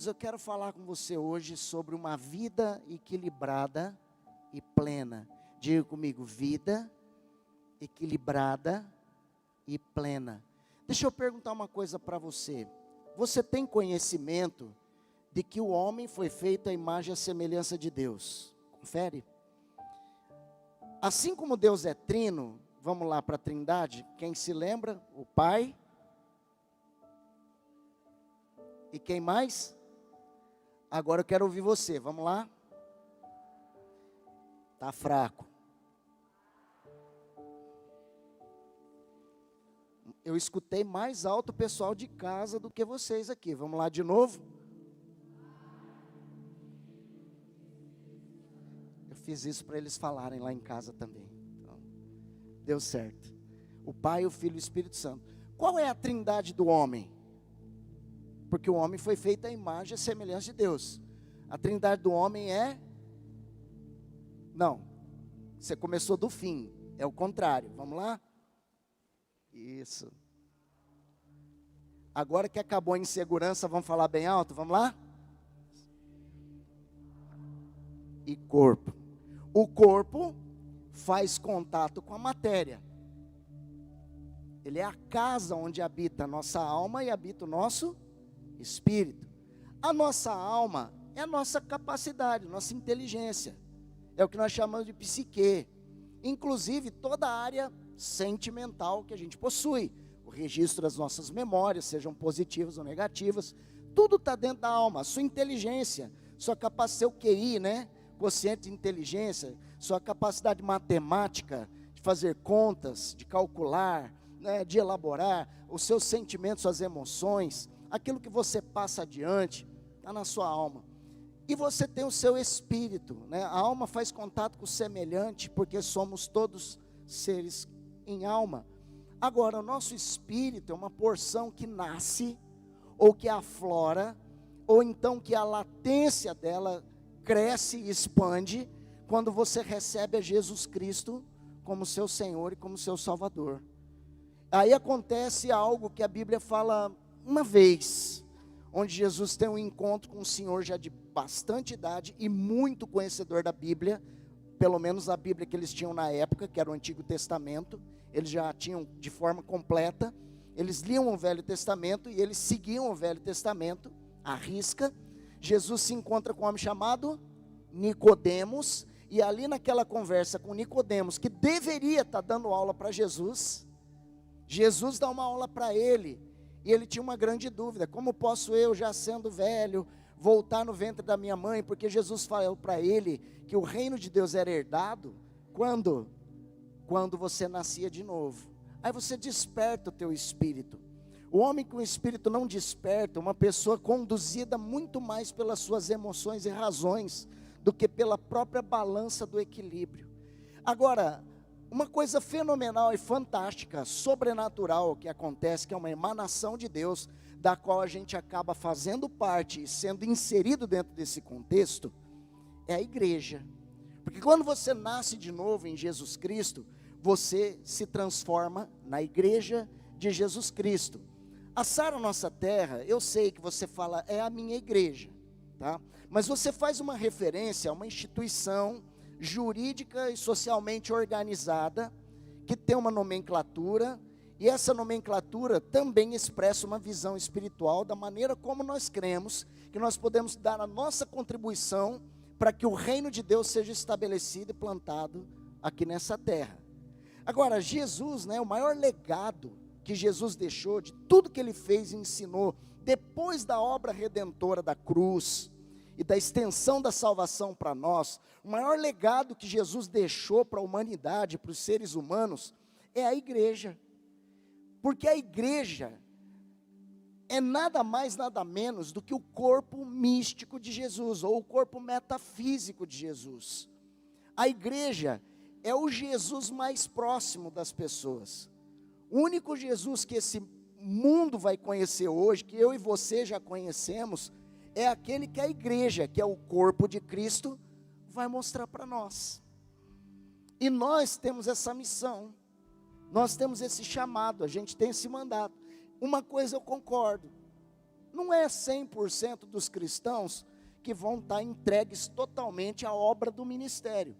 Eu quero falar com você hoje sobre uma vida equilibrada e plena. Diga comigo, vida equilibrada e plena. Deixa eu perguntar uma coisa para você. Você tem conhecimento de que o homem foi feito à imagem e à semelhança de Deus? Confere. Assim como Deus é trino, vamos lá para a Trindade. Quem se lembra? O Pai. E quem mais? Agora eu quero ouvir você, vamos lá? Está fraco. Eu escutei mais alto o pessoal de casa do que vocês aqui. Vamos lá de novo? Eu fiz isso para eles falarem lá em casa também. Então, deu certo. O Pai, o Filho e o Espírito Santo. Qual é a trindade do homem? Porque o homem foi feito à imagem e semelhança de Deus. A trindade do homem é? Não. Você começou do fim. É o contrário. Vamos lá? Isso. Agora que acabou a insegurança, vamos falar bem alto? Vamos lá? E corpo. O corpo faz contato com a matéria. Ele é a casa onde habita a nossa alma e habita o nosso espírito. A nossa alma é a nossa capacidade, nossa inteligência. É o que nós chamamos de psique. Inclusive toda a área sentimental que a gente possui. O registro das nossas memórias, sejam positivas ou negativas. Tudo está dentro da alma. A sua inteligência, sua capacidade, seu QI, né? Quociente de inteligência, sua capacidade matemática, de fazer contas, de calcular, né? De elaborar os seus sentimentos, suas emoções. Aquilo que você passa adiante, está na sua alma. E você tem o seu espírito, né? A alma faz contato com o semelhante, porque somos todos seres em alma. Agora, o nosso espírito é uma porção que nasce, ou que aflora, ou então que a latência dela cresce e expande, quando você recebe a Jesus Cristo como seu Senhor e como seu Salvador. Aí acontece algo que a Bíblia fala uma vez, onde Jesus tem um encontro com um senhor já de bastante idade e muito conhecedor da Bíblia, pelo menos a Bíblia que eles tinham na época, que era o Antigo Testamento, eles já tinham de forma completa, eles liam o Velho Testamento e eles seguiam o Velho Testamento, à risca. Jesus se encontra com um homem chamado Nicodemos, e ali naquela conversa com Nicodemos, que deveria estar dando aula para Jesus, Jesus dá uma aula para ele. E ele tinha uma grande dúvida: como posso eu, já sendo velho, voltar no ventre da minha mãe? Porque Jesus falou para ele que o reino de Deus era herdado quando você nascia de novo. Aí você desperta o teu espírito. O homem com o espírito não desperta, uma pessoa conduzida muito mais pelas suas emoções e razões do que pela própria balança do equilíbrio. Agora, uma coisa fenomenal e fantástica, sobrenatural que acontece, que é uma emanação de Deus, da qual a gente acaba fazendo parte e sendo inserido dentro desse contexto, é a igreja. Porque quando você nasce de novo em Jesus Cristo, você se transforma na igreja de Jesus Cristo. A Sara Nossa Terra, eu sei que você fala, é a minha igreja, tá? Mas você faz uma referência a uma instituição jurídica e socialmente organizada, que tem uma nomenclatura, e essa nomenclatura também expressa uma visão espiritual da maneira como nós cremos, que nós podemos dar a nossa contribuição para que o reino de Deus seja estabelecido e plantado aqui nessa terra. Agora, Jesus, né, o maior legado que Jesus deixou, de tudo que ele fez e ensinou, depois da obra redentora da cruz, e da extensão da salvação para nós, o maior legado que Jesus deixou para a humanidade, para os seres humanos, é a igreja. Porque a igreja é nada mais, nada menos do que o corpo místico de Jesus, ou o corpo metafísico de Jesus. A igreja é o Jesus mais próximo das pessoas. O único Jesus que esse mundo vai conhecer hoje, que eu e você já conhecemos, é aquele que a igreja, que é o corpo de Cristo, vai mostrar para nós. E nós temos essa missão, nós temos esse chamado, a gente tem esse mandato. Uma coisa eu concordo, Não é 100% dos cristãos que vão estar entregues totalmente à obra do ministério.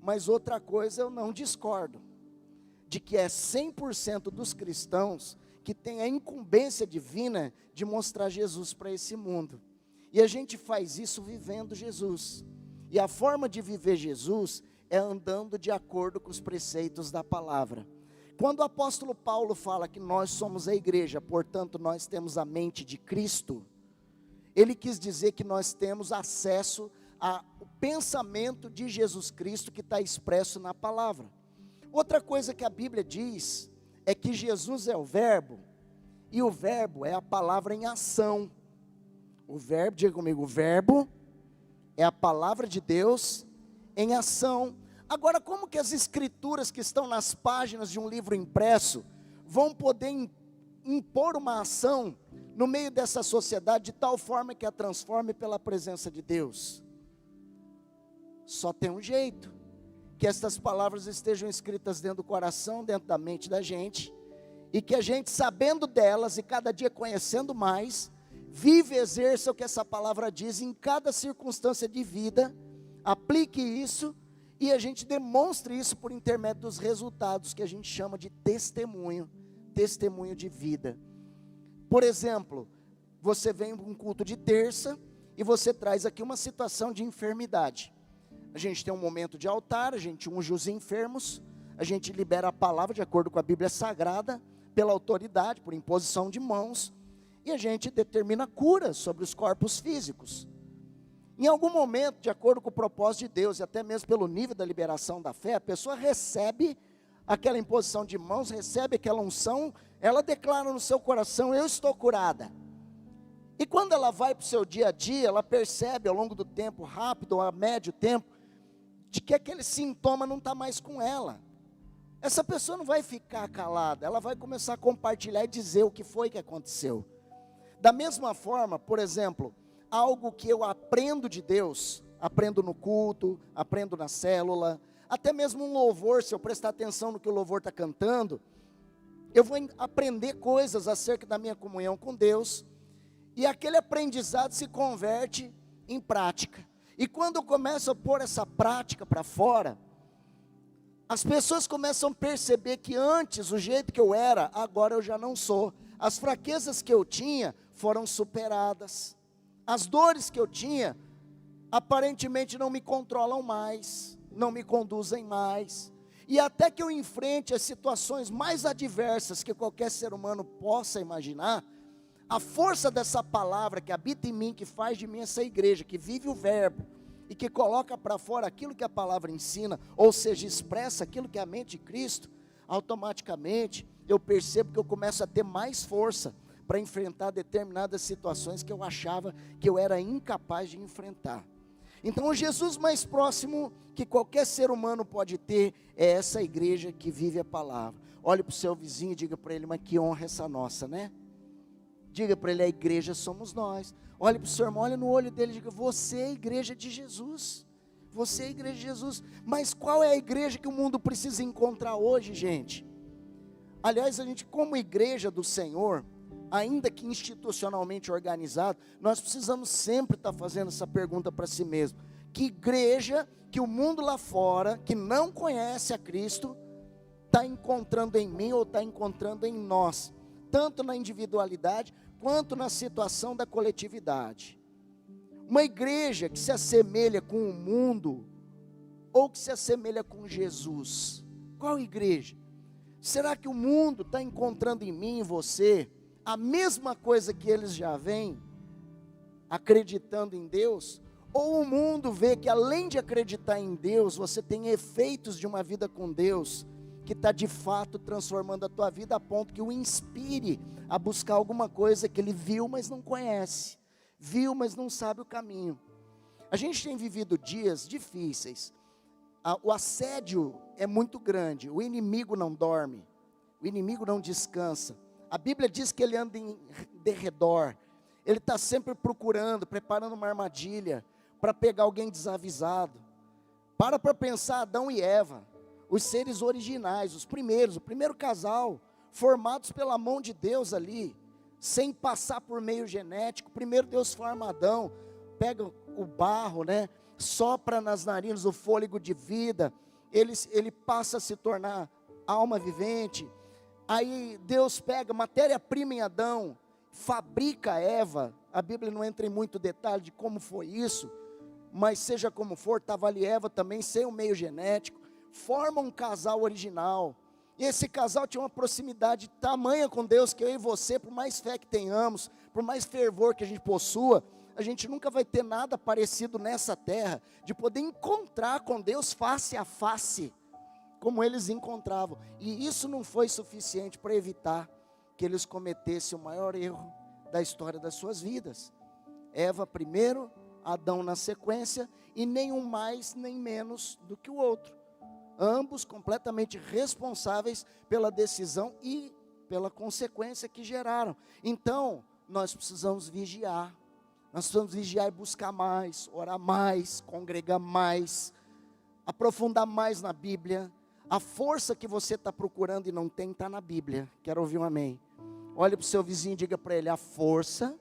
Mas outra coisa eu não discordo, de que é 100% dos cristãos que têm a incumbência divina de mostrar Jesus para esse mundo. E a gente faz isso vivendo Jesus. E a forma de viver Jesus é andando de acordo com os preceitos da palavra. Quando o apóstolo Paulo fala que nós somos a igreja, portanto nós temos a mente de Cristo, ele quis dizer que nós temos acesso ao pensamento de Jesus Cristo que está expresso na palavra. Outra coisa que a Bíblia diz é que Jesus é o verbo, e o verbo é a palavra em ação. O verbo, diga comigo, o verbo é a palavra de Deus em ação. Agora, como que as escrituras que estão nas páginas de um livro impresso vão poder impor uma ação no meio dessa sociedade de tal forma que a transforme pela presença de Deus? Só tem um jeito: que estas palavras estejam escritas dentro do coração, dentro da mente da gente, e que a gente, sabendo delas e cada dia conhecendo mais, vive e exerça o que essa palavra diz em cada circunstância de vida, aplique isso, e a gente demonstre isso por intermédio dos resultados que a gente chama de testemunho de vida. Por exemplo, você vem para um culto de terça, e você traz aqui uma situação de enfermidade. A gente tem um momento de altar, a gente unge os enfermos, a gente libera a palavra de acordo com a Bíblia Sagrada, pela autoridade, por imposição de mãos, e a gente determina cura sobre os corpos físicos. Em algum momento, de acordo com o propósito de Deus, e até mesmo pelo nível da liberação da fé, a pessoa recebe aquela imposição de mãos, recebe aquela unção, ela declara no seu coração: eu estou curada. E quando ela vai para o seu dia a dia, ela percebe ao longo do tempo, rápido ou a médio tempo, de que aquele sintoma não está mais com ela. Essa pessoa não vai ficar calada, ela vai começar a compartilhar e dizer o que foi que aconteceu. Da mesma forma, por exemplo, algo que eu aprendo de Deus, aprendo no culto, aprendo na célula, até mesmo um louvor, se eu prestar atenção no que o louvor está cantando, eu vou aprender coisas acerca da minha comunhão com Deus, e aquele aprendizado se converte em prática. E quando eu começo a pôr essa prática para fora, as pessoas começam a perceber que antes, o jeito que eu era, agora eu já não sou. As fraquezas que eu tinha foram superadas. As dores que eu tinha, aparentemente não me controlam mais, não me conduzem mais. E até que eu enfrente as situações mais adversas que qualquer ser humano possa imaginar, a força dessa palavra que habita em mim, que faz de mim essa igreja, que vive o verbo, e que coloca para fora aquilo que a palavra ensina, ou seja, expressa aquilo que é a mente de Cristo, automaticamente eu percebo que eu começo a ter mais força para enfrentar determinadas situações que eu achava que eu era incapaz de enfrentar. Então o Jesus mais próximo que qualquer ser humano pode ter é essa igreja que vive a palavra. Olhe para o seu vizinho e diga para ele: mas que honra essa nossa, né? Diga para ele: a igreja somos nós. Olhe para o seu irmão, olhe no olho dele e diga: você é a igreja de Jesus. Você é a igreja de Jesus. Mas qual é a igreja que o mundo precisa encontrar hoje, gente? Aliás, a gente, como igreja do Senhor, ainda que institucionalmente organizado, nós precisamos sempre estar fazendo essa pergunta para si mesmo: que igreja que o mundo lá fora, que não conhece a Cristo, está encontrando em mim ou está encontrando em nós, tanto na individualidade quanto na situação da coletividade? Uma igreja que se assemelha com o mundo ou que se assemelha com Jesus? Qual igreja? Será que o mundo está encontrando em mim e você a mesma coisa que eles já veem, acreditando em Deus? Ou o mundo vê que além de acreditar em Deus, você tem efeitos de uma vida com Deus, que está de fato transformando a tua vida a ponto que o inspire a buscar alguma coisa que ele viu, mas não conhece, viu, mas não sabe o caminho. A gente tem vivido dias difíceis, o assédio é muito grande, o inimigo não dorme, o inimigo não descansa. A Bíblia diz que ele anda em derredor, ele está sempre procurando, preparando uma armadilha para pegar alguém desavisado. Para pensar, Adão e Eva, os seres originais, os primeiros, o primeiro casal, formados pela mão de Deus ali, sem passar por meio genético. Primeiro Deus forma Adão, pega o barro, né? Sopra nas narinas o fôlego de vida, ele passa a se tornar alma vivente. Aí Deus pega matéria-prima em Adão, fabrica Eva. A Bíblia não entra em muito detalhe de como foi isso, mas seja como for, estava ali Eva também, sem o meio genético, forma um casal original. E esse casal tinha uma proximidade tamanha com Deus, que eu e você, por mais fé que tenhamos, por mais fervor que a gente possua, a gente nunca vai ter nada parecido nessa terra, de poder encontrar com Deus face a face, como eles encontravam. E isso não foi suficiente para evitar que eles cometessem o maior erro da história das suas vidas. Eva primeiro, Adão na sequência, e nenhum mais nem menos do que o outro. Ambos completamente responsáveis pela decisão e pela consequência que geraram. Então, nós precisamos vigiar. Nós precisamos vigiar e buscar mais, orar mais, congregar mais, aprofundar mais na Bíblia. A força que você está procurando e não tem, está na Bíblia. Quero ouvir um amém. Olhe para o seu vizinho e diga para ele: a força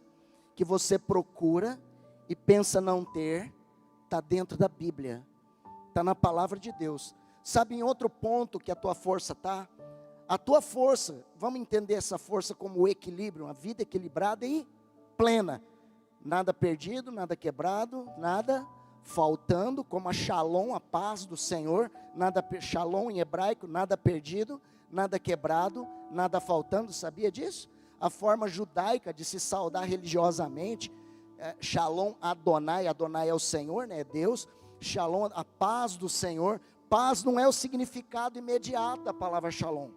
que você procura e pensa não ter, está dentro da Bíblia, está na palavra de Deus. Sabe em outro ponto que a tua força está? A tua força, vamos entender essa força como o equilíbrio, uma vida equilibrada e plena. Nada perdido, nada quebrado, nada faltando, como a shalom, a paz do Senhor. Nada, shalom em hebraico, nada perdido, nada quebrado, nada faltando. Sabia disso? A forma judaica de se saudar religiosamente, shalom Adonai, Adonai é o Senhor, né? É Deus. Shalom, a paz do Senhor. Paz não é o significado imediato da palavra shalom.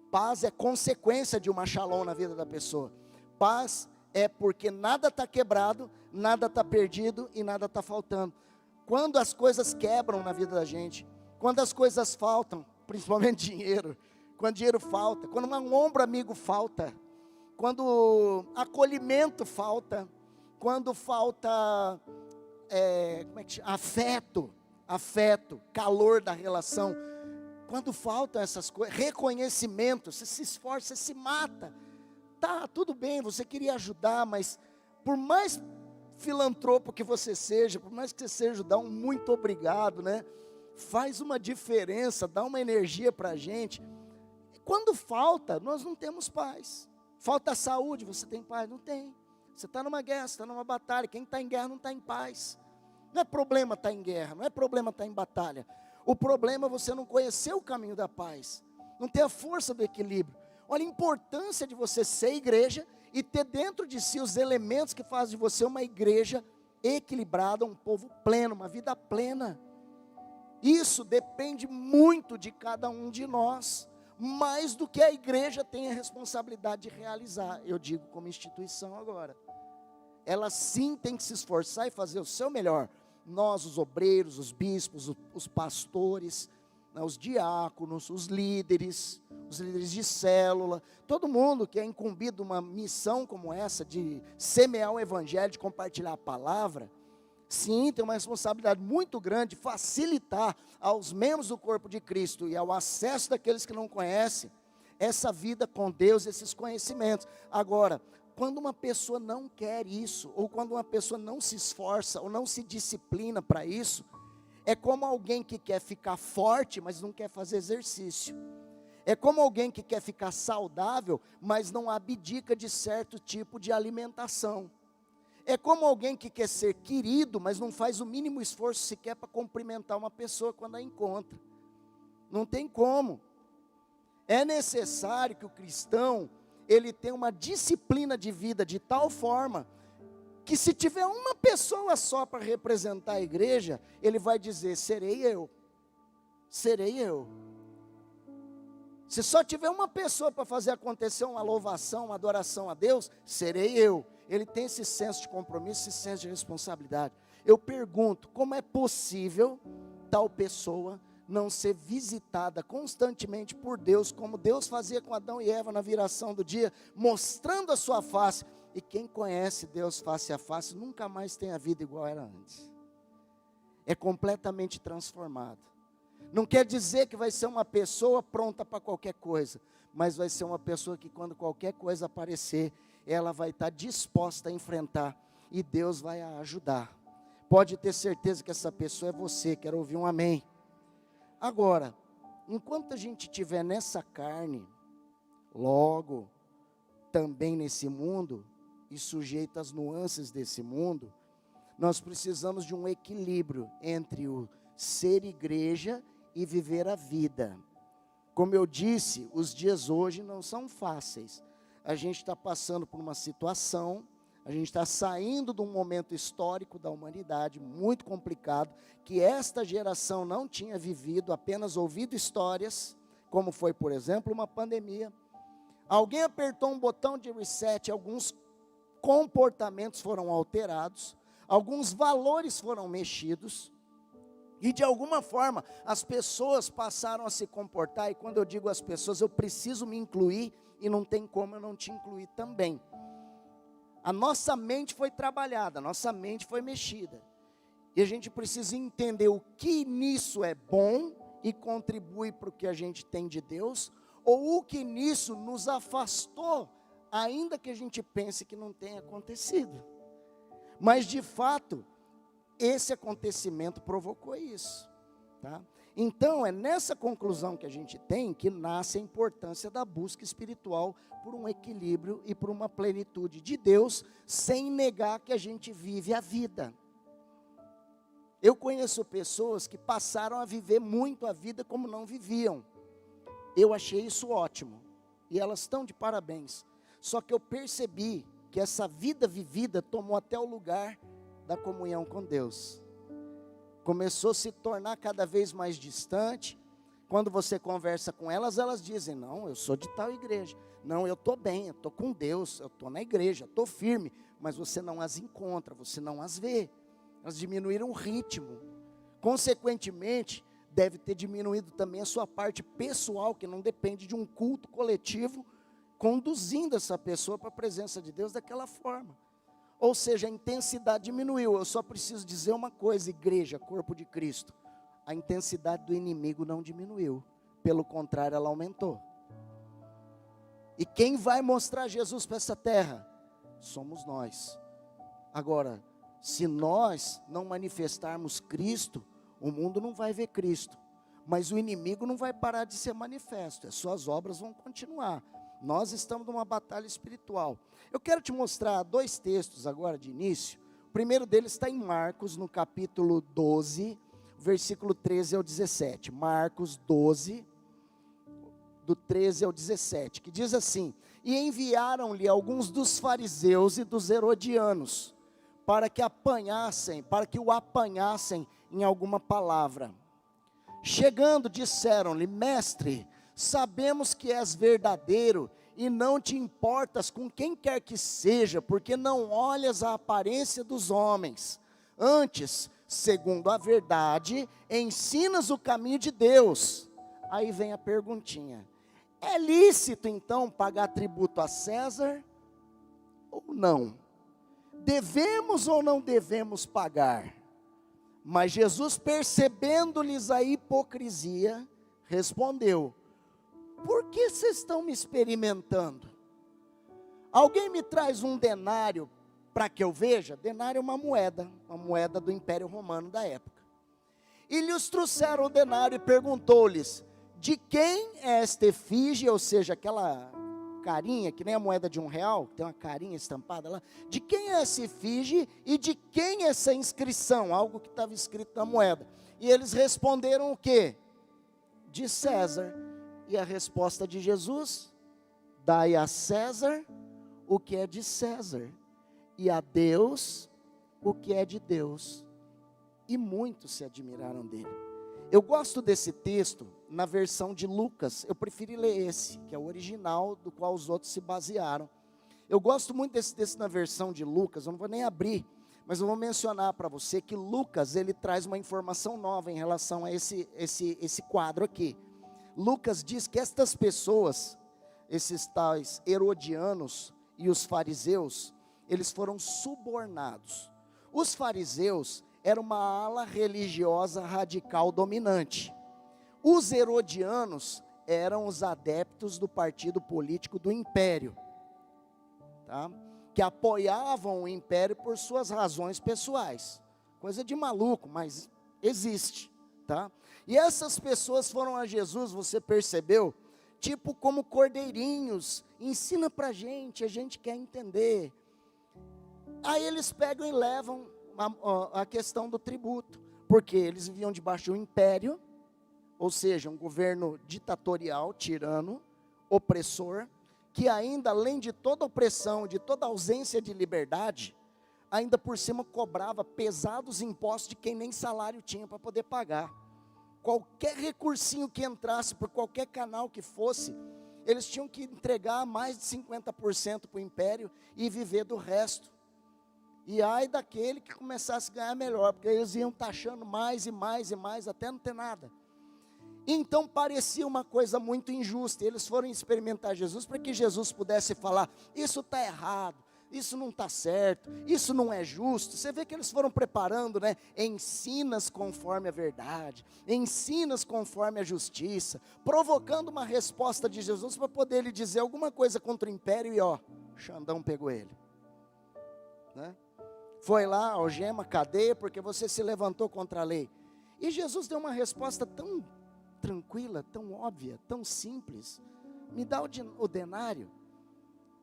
Paz é consequência de uma shalom na vida da pessoa. Paz é porque nada está quebrado, nada está perdido e nada está faltando. Quando as coisas quebram na vida da gente, quando as coisas faltam, principalmente dinheiro, quando dinheiro falta, quando um ombro amigo falta, quando acolhimento falta, quando falta afeto, calor da relação, quando faltam essas coisas, reconhecimento, você se esforça, você se mata. Tá, tudo bem, você queria ajudar, mas por mais filantropo que você seja, por mais que você seja, dá um muito obrigado, né? Faz uma diferença, dá uma energia para a gente. Quando falta, nós não temos paz. Falta saúde, você tem paz? Não tem. Você está numa guerra, você está numa batalha. Quem está em guerra não está em paz. Não é problema estar em guerra, não é problema estar em batalha. O problema é você não conhecer o caminho da paz, não ter a força do equilíbrio. Olha a importância de você ser igreja e ter dentro de si os elementos que fazem de você uma igreja equilibrada, um povo pleno, uma vida plena. Isso depende muito de cada um de nós, mais do que a igreja tem a responsabilidade de realizar. Eu digo como instituição agora. Ela sim tem que se esforçar e fazer o seu melhor. Nós, os obreiros, os bispos, os pastores, os diáconos, os líderes de célula, todo mundo que é incumbido de uma missão como essa, de semear o evangelho, de compartilhar a palavra, sim, tem uma responsabilidade muito grande de facilitar aos membros do corpo de Cristo e ao acesso daqueles que não conhecem, essa vida com Deus, esses conhecimentos. Agora, quando uma pessoa não quer isso, ou quando uma pessoa não se esforça, ou não se disciplina para isso, é como alguém que quer ficar forte, mas não quer fazer exercício. É como alguém que quer ficar saudável, mas não abdica de certo tipo de alimentação. É como alguém que quer ser querido, mas não faz o mínimo esforço sequer para cumprimentar uma pessoa quando a encontra. Não tem como. É necessário que o cristão, ele tenha uma disciplina de vida de tal forma, que se tiver uma pessoa só para representar a igreja, ele vai dizer: serei eu. Serei eu. Se só tiver uma pessoa para fazer acontecer uma louvação, uma adoração a Deus, serei eu. Ele tem esse senso de compromisso, esse senso de responsabilidade. Eu pergunto, como é possível tal pessoa não ser visitada constantemente por Deus, como Deus fazia com Adão e Eva na viração do dia, mostrando a sua face? E quem conhece Deus face a face, nunca mais tem a vida igual era antes. É completamente transformado. Não quer dizer que vai ser uma pessoa pronta para qualquer coisa, mas vai ser uma pessoa que quando qualquer coisa aparecer, ela vai estar disposta a enfrentar, e Deus vai a ajudar. Pode ter certeza que essa pessoa é você. Quero ouvir um amém. Agora, enquanto a gente estiver nessa carne, logo também nesse mundo, e sujeito às nuances desse mundo, nós precisamos de um equilíbrio entre o ser igreja e viver a vida. Como eu disse, os dias hoje não são fáceis. A gente está passando por uma situação, a gente está saindo de um momento histórico da humanidade muito complicado, que esta geração não tinha vivido, apenas ouvido histórias, como foi, por exemplo, uma pandemia. Alguém apertou um botão de reset, alguns comportamentos foram alterados, alguns valores foram mexidos, e de alguma forma as pessoas passaram a se comportar, e quando eu digo as pessoas, eu preciso me incluir, e não tem como eu não te incluir também. A nossa mente foi trabalhada, a nossa mente foi mexida, e a gente precisa entender o que nisso é bom, e contribui para o que a gente tem de Deus, ou o que nisso nos afastou, ainda que a gente pense que não tenha acontecido. Mas de fato, esse acontecimento provocou isso, tá? Então é nessa conclusão que a gente tem, que nasce a importância da busca espiritual, por um equilíbrio e por uma plenitude de Deus, sem negar que a gente vive a vida. Eu conheço pessoas que passaram a viver muito a vida como não viviam. Eu achei isso ótimo, e elas estão de parabéns. Só que eu percebi que essa vida vivida tomou até o lugar da comunhão com Deus. Começou a se tornar cada vez mais distante. Quando você conversa com elas, elas dizem: não, eu sou de tal igreja. Não, eu estou bem, eu estou com Deus, eu estou na igreja, estou firme. Mas você não as encontra, você não as vê. Elas diminuíram o ritmo. Consequentemente, deve ter diminuído também a sua parte pessoal, que não depende de um culto coletivo, conduzindo essa pessoa para a presença de Deus daquela forma. Ou seja, a intensidade diminuiu. Eu só preciso dizer uma coisa, igreja, corpo de Cristo: a intensidade do inimigo não diminuiu, pelo contrário, ela aumentou. E quem vai mostrar Jesus para essa terra? Somos nós. Agora, se nós não manifestarmos Cristo, o mundo não vai ver Cristo, mas o inimigo não vai parar de ser manifesto, as suas obras vão continuar. Nós estamos numa batalha espiritual. Eu quero te mostrar 2 textos agora de início. O primeiro deles está em Marcos, no capítulo 12, versículo 13 ao 17. Marcos 12, do 13 ao 17, que diz assim: e enviaram-lhe alguns dos fariseus e dos herodianos, para que o apanhassem em alguma palavra. Chegando, disseram-lhe: mestre, sabemos que és verdadeiro e não te importas com quem quer que seja, porque não olhas a aparência dos homens. Antes, segundo a verdade, ensinas o caminho de Deus. Aí vem a perguntinha: é lícito então pagar tributo a César ou não? Devemos ou não devemos pagar? Mas Jesus, percebendo-lhes a hipocrisia, respondeu: por que vocês estão me experimentando? Alguém me traz um denário para que eu veja? Denário é uma moeda do Império Romano da época. E lhes trouxeram o denário e perguntou-lhes: de quem é esta efígie? Ou seja, aquela carinha, que nem a moeda de R$1, tem uma carinha estampada lá. De quem é essa efígie e de quem é essa inscrição? Algo que estava escrito na moeda. E eles responderam o quê? De César. E a resposta de Jesus: dai a César o que é de César, e a Deus o que é de Deus. E muitos se admiraram dele. Eu gosto desse texto na versão de Lucas. Eu preferi ler esse, que é o original, do qual os outros se basearam. Eu gosto muito desse texto na versão de Lucas. Eu não vou nem abrir, mas eu vou mencionar para você que Lucas, ele traz uma informação nova em relação a esse quadro aqui. Lucas diz que estas pessoas, esses tais herodianos e os fariseus, eles foram subornados. Os fariseus eram uma ala religiosa radical dominante. Os herodianos eram os adeptos do partido político do império. tá? Que apoiavam o império por suas razões pessoais. Coisa de maluco, mas existe, tá? E essas pessoas foram a Jesus, você percebeu? Tipo como cordeirinhos, ensina pra gente, a gente quer entender. Aí eles pegam e levam a questão do tributo, porque eles viviam debaixo de um império, ou seja, um governo ditatorial, tirano, opressor, que ainda, além de toda opressão, de toda ausência de liberdade, ainda por cima cobrava pesados impostos de quem nem salário tinha para poder pagar. Qualquer recursinho que entrasse, por qualquer canal que fosse, eles tinham que entregar mais de 50% para o império e viver do resto. E ai daquele que começasse a ganhar melhor, porque eles iam taxando mais e mais e mais, até não ter nada. Então parecia uma coisa muito injusta. Eles foram experimentar Jesus para que Jesus pudesse falar: isso está errado, isso não está certo, isso não é justo. Você vê que eles foram preparando, né? Ensinas conforme a verdade, ensinas conforme a justiça, provocando uma resposta de Jesus para poder lhe dizer alguma coisa contra o império. E ó, Xandão pegou ele, né? Foi lá, algema, cadeia, porque você se levantou contra a lei. E Jesus deu uma resposta tão tranquila, tão óbvia, tão simples. Me dá o denário.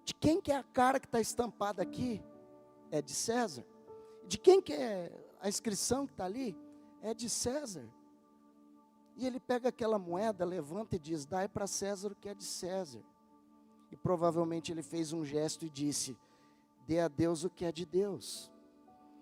De quem que é a cara que está estampada aqui? É de César. De quem que é a inscrição que está ali? É de César. E ele pega aquela moeda, levanta e diz: dai para César o que é de César. E provavelmente ele fez um gesto e disse: dê a Deus o que é de Deus.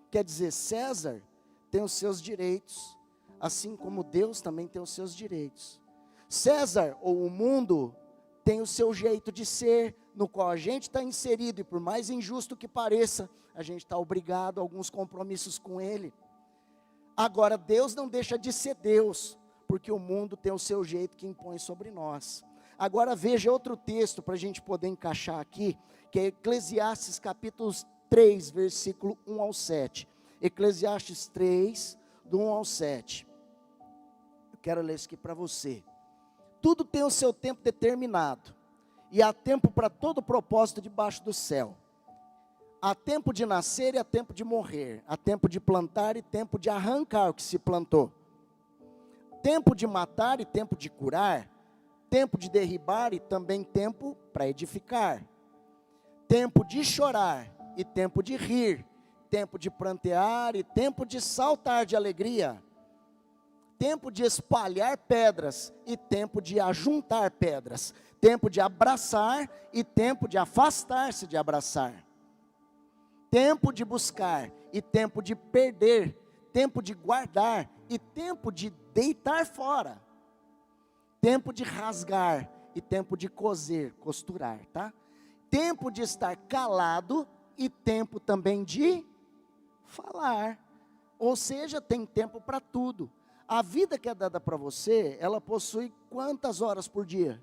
Quer dizer, César tem os seus direitos, assim como Deus também tem os seus direitos. César, ou o mundo, tem o seu jeito de ser, no qual a gente está inserido, e por mais injusto que pareça, a gente está obrigado a alguns compromissos com ele. Agora, Deus não deixa de ser Deus, porque o mundo tem o seu jeito que impõe sobre nós. Agora veja outro texto para a gente poder encaixar aqui, que é Eclesiastes capítulo 3, versículo 1 ao 7. Eclesiastes 3, do 1 ao 7. Eu quero ler isso aqui para você. Tudo tem o seu tempo determinado, e há tempo para todo propósito debaixo do céu. Há tempo de nascer e há tempo de morrer, há tempo de plantar e tempo de arrancar o que se plantou. Tempo de matar e tempo de curar, tempo de derribar e também tempo para edificar. Tempo de chorar e tempo de rir, tempo de prantear e tempo de saltar de alegria, tempo de espalhar pedras e tempo de ajuntar pedras, tempo de abraçar e tempo de afastar-se de abraçar, tempo de buscar e tempo de perder, tempo de guardar e tempo de deitar fora, tempo de rasgar e tempo de coser, costurar, tá? Tempo de estar calado e tempo também de falar. Ou seja, tem tempo para tudo. A vida que é dada para você, ela possui quantas horas por dia?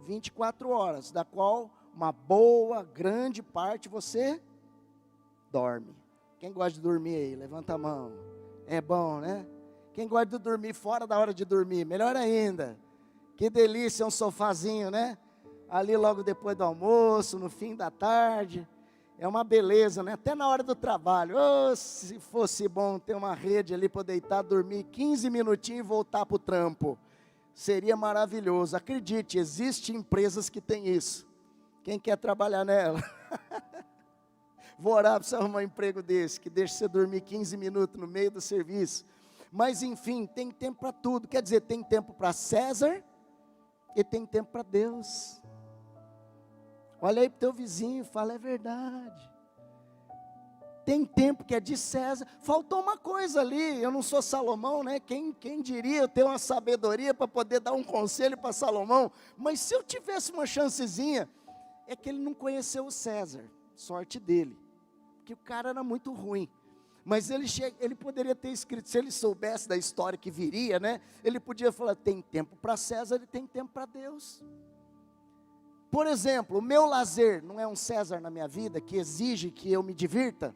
24 horas, da qual uma boa, grande parte você dorme. Quem gosta de dormir aí? Levanta a mão. É bom, né? Quem gosta de dormir fora da hora de dormir? Melhor ainda. Que delícia, um sofazinho, né? Ali logo depois do almoço, no fim da tarde. É uma beleza, né? Até na hora do trabalho. Oh, se fosse bom ter uma rede ali para deitar, dormir 15 minutinhos e voltar para o trampo. Seria maravilhoso. Acredite, existem empresas que têm isso. Quem quer trabalhar nela? Vou orar para você arrumar um emprego desse, que deixa você dormir 15 minutos no meio do serviço. Mas enfim, tem tempo para tudo. Quer dizer, tem tempo para César e tem tempo para Deus. Olha aí para o teu vizinho e fala: é verdade. Tem tempo que é de César. Faltou uma coisa ali. Eu não sou Salomão, né? Quem diria eu ter uma sabedoria para poder dar um conselho para Salomão? Mas se eu tivesse uma chancezinha, é que ele não conheceu o César. Sorte dele, porque o cara era muito ruim. Mas ele poderia ter escrito, se ele soubesse da história que viria, né? Ele podia falar: tem tempo para César e tem tempo para Deus. Por exemplo, o meu lazer não é um César na minha vida que exige que eu me divirta?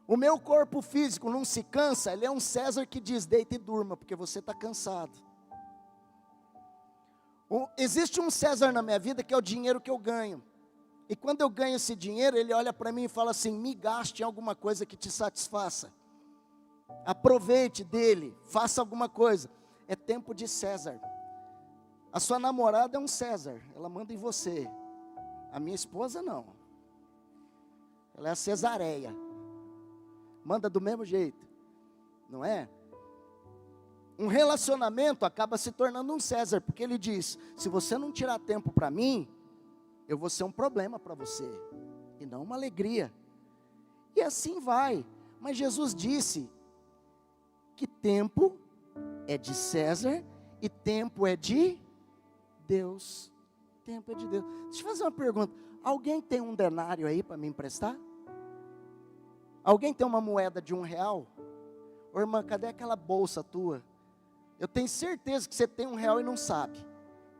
O meu corpo físico não se cansa? Ele é um César que diz: deita e durma, porque você está cansado. Existe um César na minha vida que é o dinheiro que eu ganho. E quando eu ganho esse dinheiro, ele olha para mim e fala assim: me gaste em alguma coisa que te satisfaça. Aproveite dele, faça alguma coisa. É tempo de César. A sua namorada é um César, ela manda em você. A minha esposa não. Ela é a Cesareia. Manda do mesmo jeito, não é? Um relacionamento acaba se tornando um César, porque ele diz: se você não tirar tempo para mim, eu vou ser um problema para você, e não uma alegria. E assim vai. Mas Jesus disse que tempo é de César e tempo é de Deus. Tempo é de Deus. Deixa eu fazer uma pergunta. Alguém tem um denário aí para me emprestar? Alguém tem uma moeda de R$1? Ô irmã, cadê aquela bolsa tua? Eu tenho certeza que você tem R$1 e não sabe.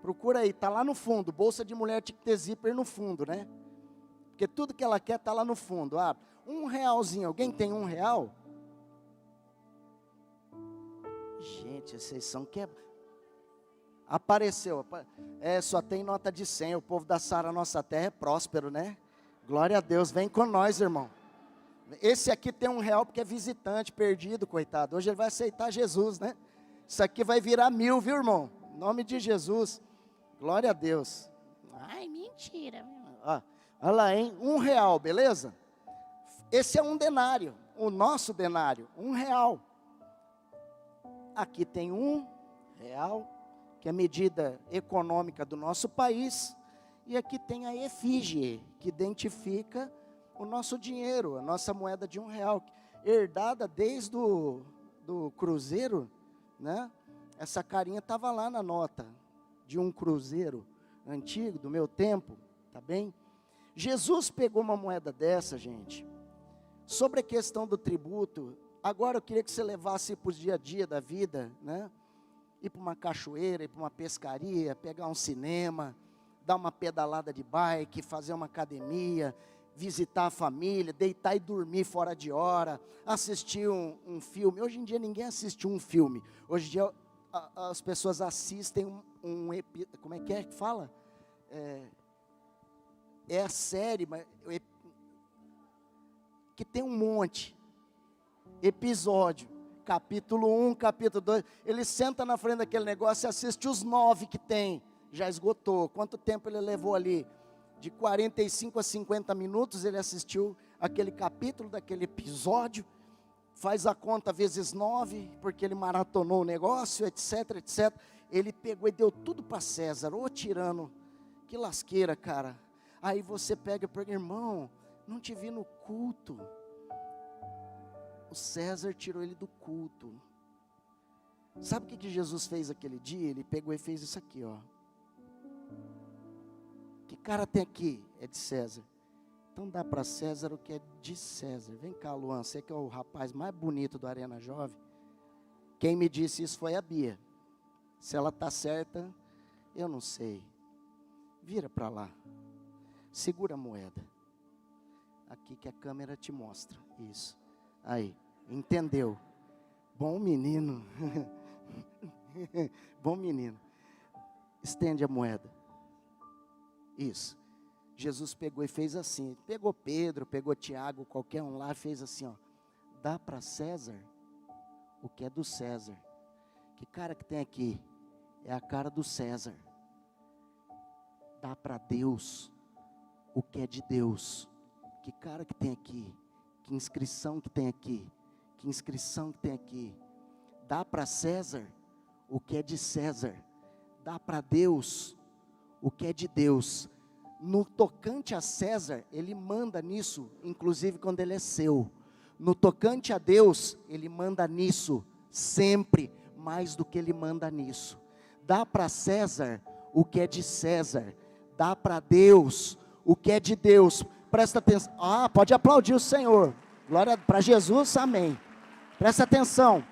Procura aí, está lá no fundo. Bolsa de mulher tinha que ter zíper no fundo, né? Porque tudo que ela quer está lá no fundo. Ah, R$1. Alguém tem R$1? Gente, vocês são Apareceu. Só tem nota de 100. O povo da Sara Nossa Terra é próspero, né? Glória a Deus. Vem com nós, irmão. Esse aqui tem R$1 porque é visitante, perdido, coitado. Hoje ele vai aceitar Jesus, né? Isso aqui vai virar 1000, viu, irmão? Em nome de Jesus. Glória a Deus. Ai, mentira. Olha lá, hein? R$1, beleza? Esse é um denário. O nosso denário, R$1. Aqui tem R$1, que é a medida econômica do nosso país. E aqui tem a efígie, que identifica o nosso dinheiro, a nossa moeda de R$1, herdada desde do cruzeiro, né? Essa carinha estava lá na nota de um cruzeiro antigo, do meu tempo, tá bem? Jesus pegou uma moeda dessa, gente. Sobre a questão do tributo, agora eu queria que você levasse para o dia a dia da vida, né? Ir para uma cachoeira, ir para uma pescaria, pegar um cinema, dar uma pedalada de bike, fazer uma academia, visitar a família, deitar e dormir fora de hora, assistir um filme. Hoje em dia ninguém assiste um filme. Hoje em dia as pessoas assistem como é que fala? É a série, mas que tem um monte. Episódio, capítulo 1, capítulo 2. Ele senta na frente daquele negócio e assiste os 9 que tem. Já esgotou. Quanto tempo ele levou ali? De 45 a 50 minutos ele assistiu aquele capítulo daquele episódio, faz a conta vezes 9, porque ele maratonou o negócio, etc, etc. Ele pegou e deu tudo para César. Ô tirano, que lasqueira, cara. Aí você pega e pergunta: irmão, não te vi no culto. O César tirou ele do culto. Sabe o que Jesus fez aquele dia? Ele pegou e fez isso aqui, ó. Que cara tem aqui? É de César. Então dá para César o que é de César. Vem cá, Luan, você que é o rapaz mais bonito do Arena Jovem. Quem me disse isso foi a Bia. Se ela está certa, eu não sei. Vira para lá. Segura a moeda. Aqui que a câmera te mostra. Isso. Aí, entendeu? Bom menino. Bom menino. Estende a moeda. Isso. Jesus pegou e fez assim. Pegou Pedro, pegou Tiago, qualquer um lá, fez assim, ó. Dá para César o que é do César. Que cara que tem aqui? É a cara do César. Dá para Deus o que é de Deus. Que cara que tem aqui? Que inscrição que tem aqui? Que inscrição que tem aqui? Dá para César o que é de César. Dá para Deus o que é de Deus. No tocante a César, ele manda nisso, inclusive quando ele é seu. No tocante a Deus, ele manda nisso, sempre, mais do que ele manda nisso. Dá para César o que é de César. Dá para Deus o que é de Deus. Presta atenção. Pode aplaudir o Senhor. Glória para Jesus, amém. Presta atenção.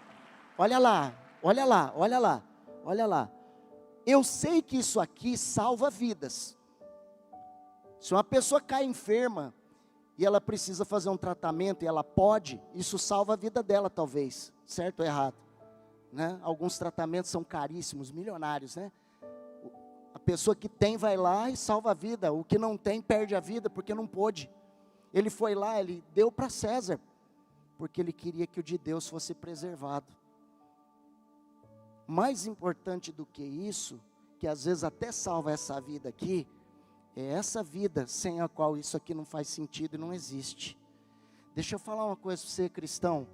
Olha lá, olha lá, olha lá, olha lá. Eu sei que isso aqui salva vidas. Se uma pessoa cai enferma e ela precisa fazer um tratamento e ela pode, isso salva a vida dela talvez, certo ou errado? Né? Alguns tratamentos são caríssimos, milionários, né? A pessoa que tem vai lá e salva a vida, o que não tem perde a vida porque não pôde. Ele foi lá, ele deu para César, porque ele queria que o de Deus fosse preservado. Mais importante do que isso, que às vezes até salva essa vida aqui, é essa vida sem a qual isso aqui não faz sentido e não existe. Deixa eu falar uma coisa para você, cristão.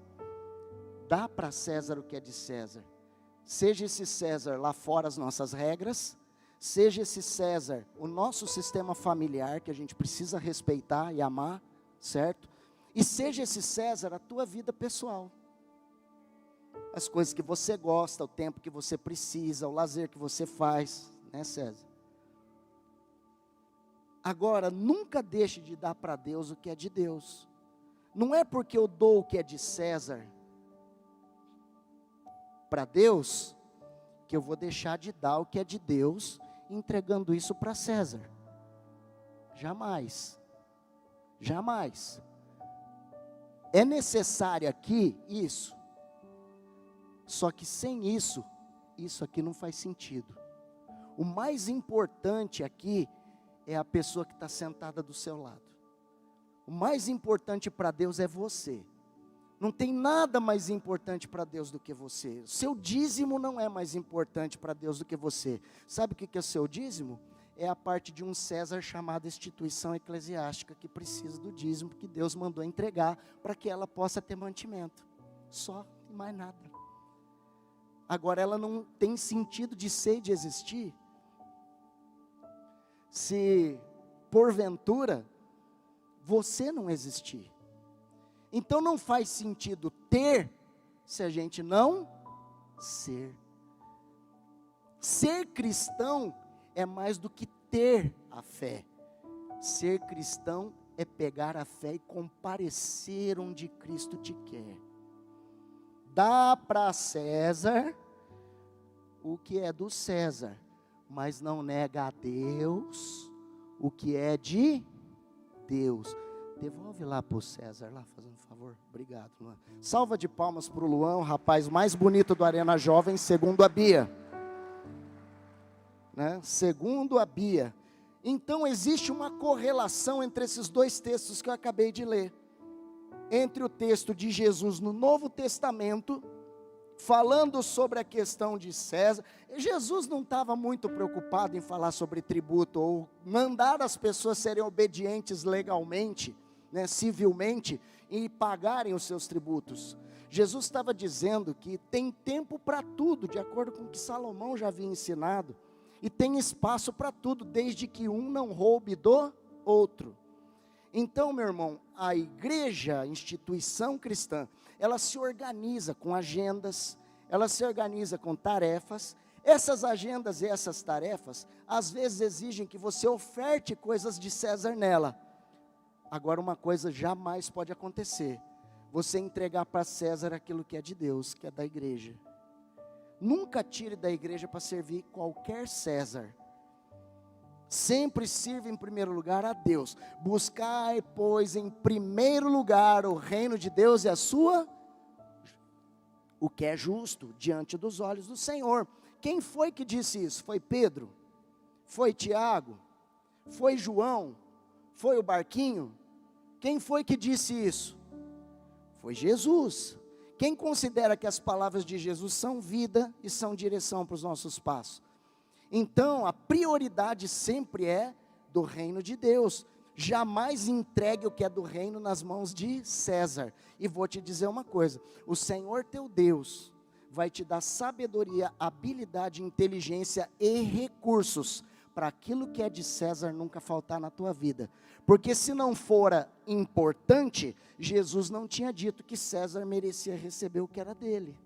Dá para César o que é de César. Seja esse César lá fora as nossas regras, seja esse César o nosso sistema familiar, que a gente precisa respeitar e amar, certo? E seja esse César a tua vida pessoal. As coisas que você gosta, o tempo que você precisa, o lazer que você faz, né, César? Agora, nunca deixe de dar para Deus o que é de Deus. Não é porque eu dou o que é de César para Deus, que eu vou deixar de dar o que é de Deus, entregando isso para César. Jamais. Jamais. É necessário aqui isso. Só que sem isso, isso aqui não faz sentido. O mais importante aqui é a pessoa que está sentada do seu lado. O mais importante para Deus é você. Não tem nada mais importante para Deus do que você. O seu dízimo não é mais importante para Deus do que você. Sabe o que é o seu dízimo? É a parte de um César chamado instituição eclesiástica, que precisa do dízimo que Deus mandou entregar para que ela possa ter mantimento. Só e mais nada. Agora ela não tem sentido de ser e de existir se porventura você não existir. Então não faz sentido ter se a gente não ser. Ser cristão é mais do que ter a fé. Ser cristão é pegar a fé e comparecer onde Cristo te quer. Dá para César o que é do César, mas não nega a Deus o que é de Deus. Devolve lá para o César, lá, fazendo um favor. Obrigado, Luan. Salva de palmas para o Luan, o rapaz mais bonito do Arena Jovem, segundo a Bia. Né? Segundo a Bia. Então existe uma correlação entre esses dois textos que eu acabei de ler. Entre o texto de Jesus no Novo Testamento, falando sobre a questão de César. Jesus não estava muito preocupado em falar sobre tributo, ou mandar as pessoas serem obedientes legalmente, né, civilmente, e pagarem os seus tributos. Jesus estava dizendo que tem tempo para tudo, de acordo com o que Salomão já havia ensinado, e tem espaço para tudo, desde que um não roube do outro. Então, meu irmão, a igreja, a instituição cristã, ela se organiza com agendas, ela se organiza com tarefas. Essas agendas e essas tarefas, às vezes exigem que você oferte coisas de César nela. Agora, uma coisa jamais pode acontecer: você entregar para César aquilo que é de Deus, que é da igreja. Nunca tire da igreja para servir qualquer César. Sempre sirva em primeiro lugar a Deus. Buscai, pois, em primeiro lugar o reino de Deus e a sua, o que é justo diante dos olhos do Senhor. Quem foi que disse isso? Foi Pedro? Foi Tiago? Foi João? Foi o barquinho? Quem foi que disse isso? Foi Jesus. Quem considera que as palavras de Jesus são vida e são direção para os nossos passos? Então, a prioridade sempre é do reino de Deus. Jamais entregue o que é do reino nas mãos de César. E vou te dizer uma coisa: o Senhor teu Deus vai te dar sabedoria, habilidade, inteligência e recursos para aquilo que é de César nunca faltar na tua vida. Porque se não fora importante, Jesus não tinha dito que César merecia receber o que era dele.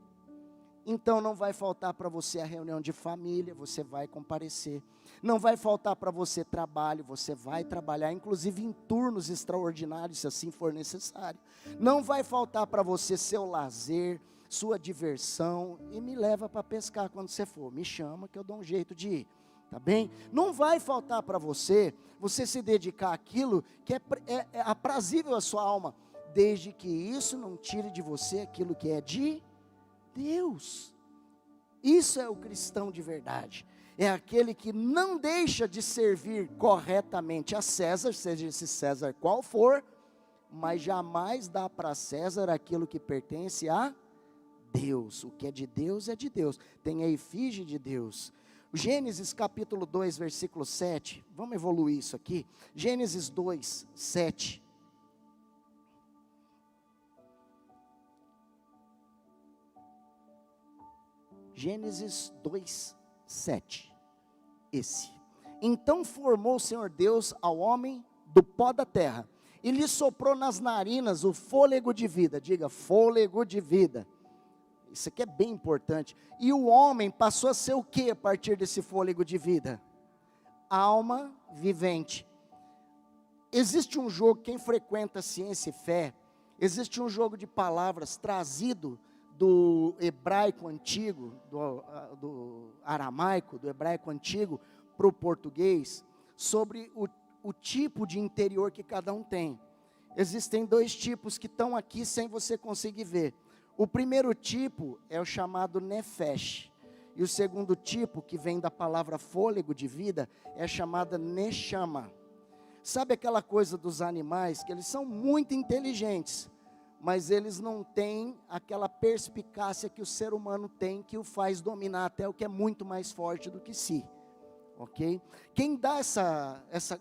Então não vai faltar para você a reunião de família, você vai comparecer. Não vai faltar para você trabalho, você vai trabalhar, inclusive em turnos extraordinários, se assim for necessário. Não vai faltar para você seu lazer, sua diversão, e me leva para pescar quando você for. Me chama que eu dou um jeito de ir, tá bem? Não vai faltar para você se dedicar àquilo que é aprazível à sua alma, desde que isso não tire de você aquilo que é de Deus. Isso é o cristão de verdade. é aquele que não deixa de servir corretamente a César, seja esse César qual for, mas jamais dá para César aquilo que pertence a Deus. O que é de Deus, tem a efígie de Deus. Gênesis capítulo 2, versículo 7, vamos evoluir isso aqui, Gênesis 2, 7. Gênesis 2, 7, esse. Então formou o Senhor Deus ao homem do pó da terra, e lhe soprou nas narinas o fôlego de vida, diga, fôlego de vida. Isso aqui é bem importante. E o homem passou a ser o que a partir desse fôlego de vida? Alma vivente. Existe um jogo, quem frequenta ciência e fé, existe um jogo de palavras trazido do hebraico antigo, do aramaico, do hebraico antigo, para o português, sobre o tipo de interior que cada um tem. Existem dois tipos que estão aqui sem você conseguir ver. O primeiro tipo é o chamado nefesh, e o segundo tipo, que vem da palavra fôlego de vida, é chamada neshama. Sabe aquela coisa dos animais, que eles são muito inteligentes, mas eles não têm aquela perspicácia que o ser humano tem, que o faz dominar até o que é muito mais forte do que si, ok? Quem dá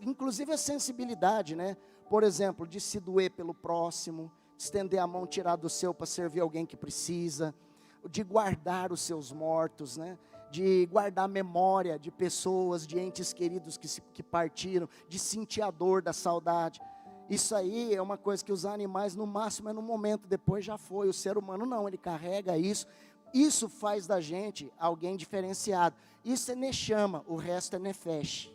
inclusive a sensibilidade, né? Por exemplo, de se doer pelo próximo, estender a mão, tirar do seu para servir alguém que precisa, de guardar os seus mortos, né? De guardar a memória de pessoas, de entes queridos que partiram, de sentir a dor da saudade. Isso aí é uma coisa que os animais no máximo é no momento, depois já foi. O ser humano não, ele carrega isso. Isso faz da gente alguém diferenciado. Isso é neshama, o resto é nefesh.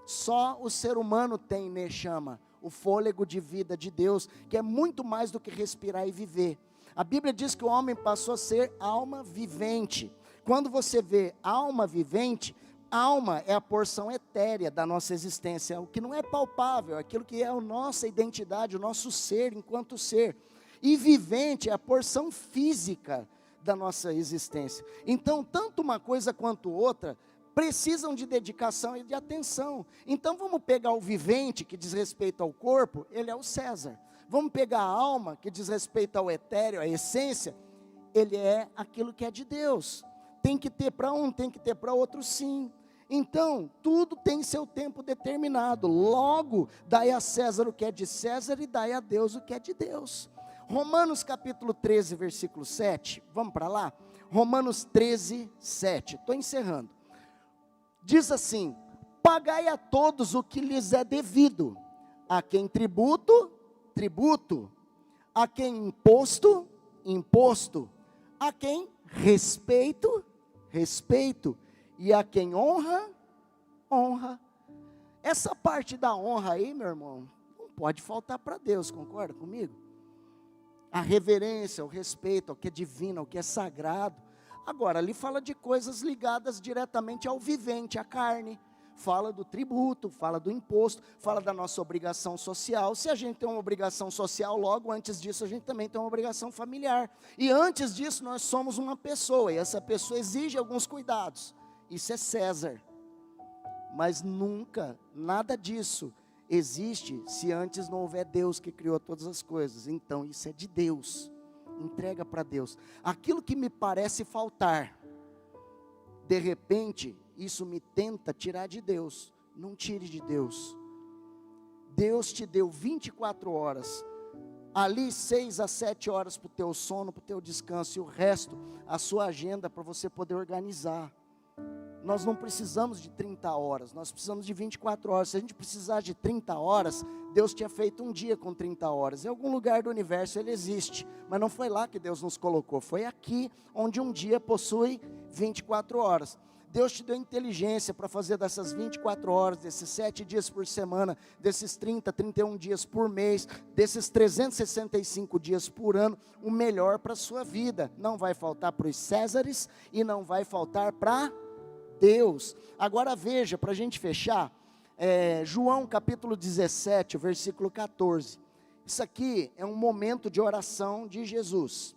Só o ser humano tem neshama, o fôlego de vida de Deus, que é muito mais do que respirar e viver. A Bíblia diz que o homem passou a ser alma vivente. Quando você vê alma vivente, alma é a porção etérea da nossa existência, o que não é palpável, aquilo que é a nossa identidade, o nosso ser enquanto ser. E vivente é a porção física da nossa existência. Então, tanto uma coisa quanto outra precisam de dedicação e de atenção. Então vamos pegar o vivente, que diz respeito ao corpo, ele é o César. Vamos pegar a alma, que diz respeito ao etéreo, a essência, ele é aquilo que é de Deus. Tem que ter para um, tem que ter para outro, sim. Então, tudo tem seu tempo determinado. Logo, dai a César o que é de César e dai a Deus o que é de Deus. Romanos capítulo 13, versículo 7, vamos para lá? Romanos 13, 7, estou encerrando. Diz assim: pagai a todos o que lhes é devido, a quem tributo, tributo, a quem imposto, imposto, a quem respeito, respeito, e a quem honra, honra. Essa parte da honra aí, meu irmão, não pode faltar para Deus, concorda comigo? A reverência, o respeito ao que é divino, ao que é sagrado. Agora, ali fala de coisas ligadas diretamente ao vivente, à carne. Fala do tributo, fala do imposto, fala da nossa obrigação social. Se a gente tem uma obrigação social, logo antes disso a gente também tem uma obrigação familiar. E antes disso nós somos uma pessoa, e essa pessoa exige alguns cuidados. Isso é César. Mas nunca, nada disso existe se antes não houver Deus que criou todas as coisas. Então isso é de Deus. Entrega para Deus. Aquilo que me parece faltar, de repente, isso me tenta tirar de Deus. Não tire de Deus. Deus te deu 24 horas. Ali 6 a 7 horas para o teu sono, para o teu descanso. E o resto, a sua agenda para você poder organizar. Nós não precisamos de 30 horas, nós precisamos de 24 horas. Se a gente precisar de 30 horas, Deus tinha feito um dia com 30 horas. Em algum lugar do universo ele existe, mas não foi lá que Deus nos colocou. Foi aqui, onde um dia possui 24 horas. Deus te deu inteligência para fazer dessas 24 horas, desses 7 dias por semana, desses 30, 31 dias por mês, desses 365 dias por ano, o melhor para a sua vida. Não vai faltar para os Césares e não vai faltar para Deus. Agora veja, para a gente fechar, João capítulo 17, versículo 14. Isso aqui é um momento de oração de Jesus,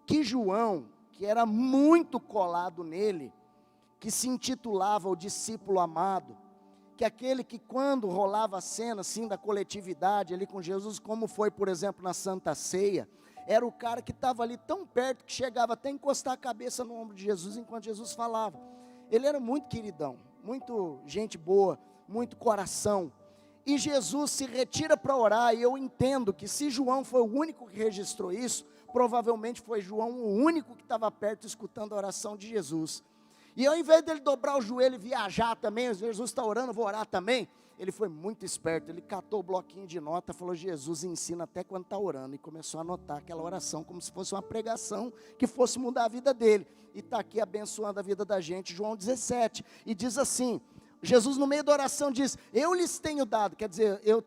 que João, que era muito colado nele, que se intitulava o discípulo amado, que aquele que quando rolava a cena assim da coletividade ali com Jesus, como foi por exemplo na Santa Ceia, era o cara que estava ali tão perto que chegava até a encostar a cabeça no ombro de Jesus enquanto Jesus falava. Ele era muito queridão, muito gente boa, muito coração. E Jesus se retira para orar, e eu entendo que se João foi o único que registrou isso, provavelmente foi João o único que estava perto escutando a oração de Jesus. E ao invés dele dobrar o joelho e viajar também, Jesus está orando, vou orar também. Ele foi muito esperto, ele catou o bloquinho de nota, falou: Jesus ensina até quando está orando, e começou a anotar aquela oração, como se fosse uma pregação, que fosse mudar a vida dele, e está aqui abençoando a vida da gente. João 17, e diz assim, Jesus no meio da oração diz: eu lhes tenho dado, quer dizer, eu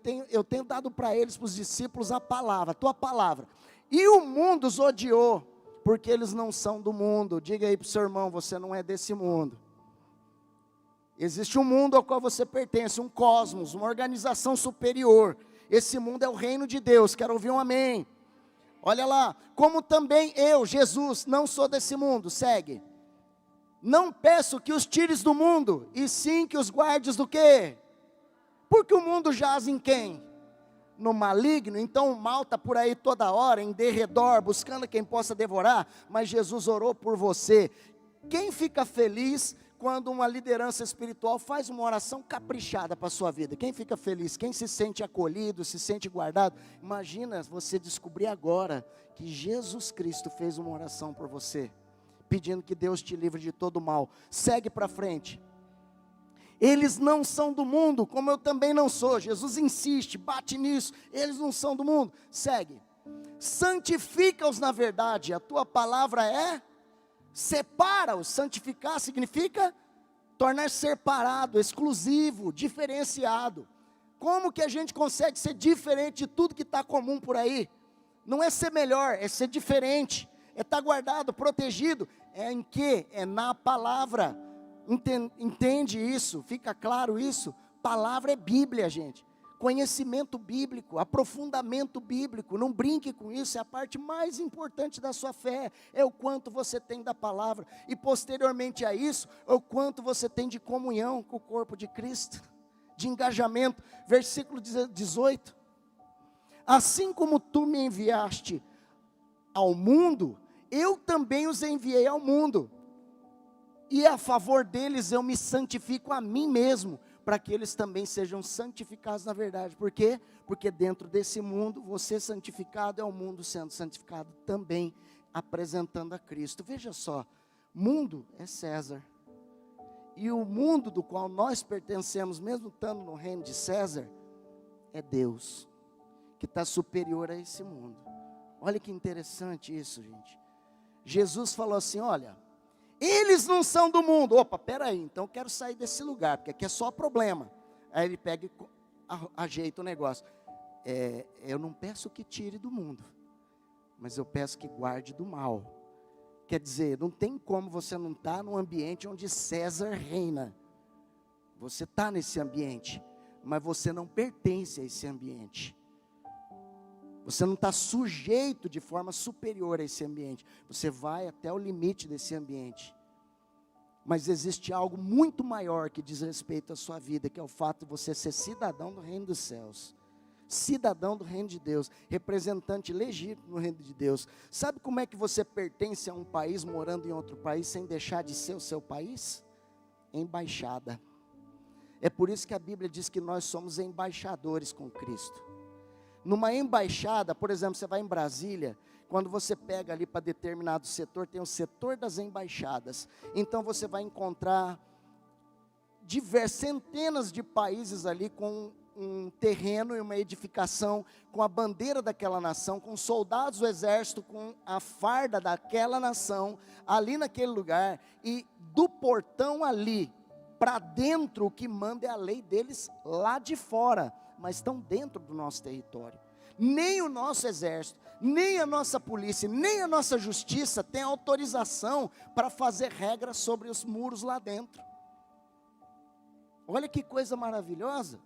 tenho dado para eles, para os discípulos, a palavra, a tua palavra, e o mundo os odiou, porque eles não são do mundo. Diga aí para o seu irmão: você não é desse mundo. Existe um mundo ao qual você pertence, um cosmos, uma organização superior. Esse mundo é o reino de Deus. Quero ouvir um amém. Olha lá, como também eu, Jesus, não sou desse mundo. Segue. Não peço que os tires do mundo, e sim que os guardes do quê? Porque o mundo jaz em quem? No maligno. Então o mal está por aí toda hora, em derredor, buscando quem possa devorar. Mas Jesus orou por você. Quem fica feliz quando uma liderança espiritual faz uma oração caprichada para a sua vida? Quem fica feliz? Quem se sente acolhido, se sente guardado? Imagina você descobrir agora que Jesus Cristo fez uma oração por você, pedindo que Deus te livre de todo mal. Segue para frente. Eles não são do mundo, como eu também não sou. Jesus insiste, bate nisso. Eles não são do mundo. Segue. Santifica-os na verdade. A tua palavra é... separa-os. Santificar significa tornar separado, exclusivo, diferenciado. Como que a gente consegue ser diferente de tudo que está comum por aí? Não é ser melhor, é ser diferente, é estar guardado, protegido. É em quê? É na palavra. Entende isso? Fica claro isso? Palavra é Bíblia, gente. Conhecimento bíblico, aprofundamento bíblico. Não brinque com isso, é a parte mais importante da sua fé. É o quanto você tem da palavra. E posteriormente a isso, é o quanto você tem de comunhão com o corpo de Cristo, de engajamento. Versículo 18. Assim como tu me enviaste ao mundo, eu também os enviei ao mundo. E a favor deles eu me santifico a mim mesmo, para que eles também sejam santificados na verdade. Por quê? Porque dentro desse mundo, você santificado é o mundo sendo santificado também, apresentando a Cristo. Veja só, mundo é César, e o mundo do qual nós pertencemos, mesmo estando no reino de César, é Deus, que está superior a esse mundo. Olha que interessante isso, gente. Jesus falou assim: olha, eles não são do mundo. Opa, peraí, então eu quero sair desse lugar, porque aqui é só problema. Aí ele pega e ajeita o negócio. Eu não peço que tire do mundo, mas eu peço que guarde do mal. Quer dizer, não tem como você não estar num ambiente onde César reina. Você está nesse ambiente, mas você não pertence a esse ambiente. Você não está sujeito de forma superior a esse ambiente. Você vai até o limite desse ambiente. Mas existe algo muito maior que diz respeito à sua vida, que é o fato de você ser cidadão do reino dos céus. Cidadão do reino de Deus. Representante legítimo no reino de Deus. Sabe como é que você pertence a um país morando em outro país sem deixar de ser o seu país? Embaixada. É por isso que a Bíblia diz que nós somos embaixadores com Cristo. Numa embaixada, por exemplo, você vai em Brasília, quando você pega ali para determinado setor, tem o setor das embaixadas. Então você vai encontrar centenas de países ali com um terreno e uma edificação, com a bandeira daquela nação, com soldados do exército, com a farda daquela nação, ali naquele lugar, e do portão ali, para dentro, o que manda é a lei deles lá de fora, mas estão dentro do nosso território. Nem o nosso exército, nem a nossa polícia, nem a nossa justiça tem autorização para fazer regras sobre os muros lá dentro. Olha que coisa maravilhosa.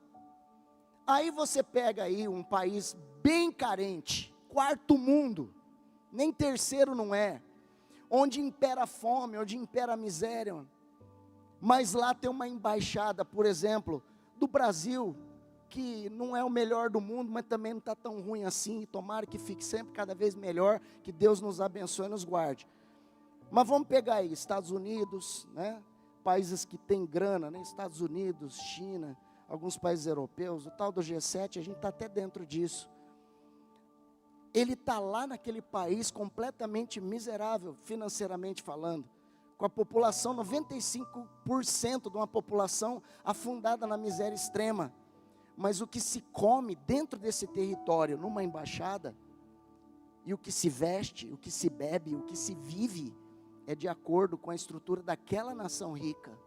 Aí você pega aí um país bem carente, quarto mundo, nem terceiro não é, onde impera a fome, onde impera a miséria. Mas lá tem uma embaixada, por exemplo, do Brasil, que não é o melhor do mundo, mas também não está tão ruim assim, e tomara que fique sempre cada vez melhor, que Deus nos abençoe e nos guarde. Mas vamos pegar aí, Estados Unidos, né? Países que têm grana, né? Estados Unidos, China, alguns países europeus, o tal do G7, a gente está até dentro disso. Ele está lá naquele país completamente miserável, financeiramente falando, com a população, 95% de uma população afundada na miséria extrema. Mas o que se come dentro desse território, numa embaixada, e o que se veste, o que se bebe, o que se vive, é de acordo com a estrutura daquela nação rica.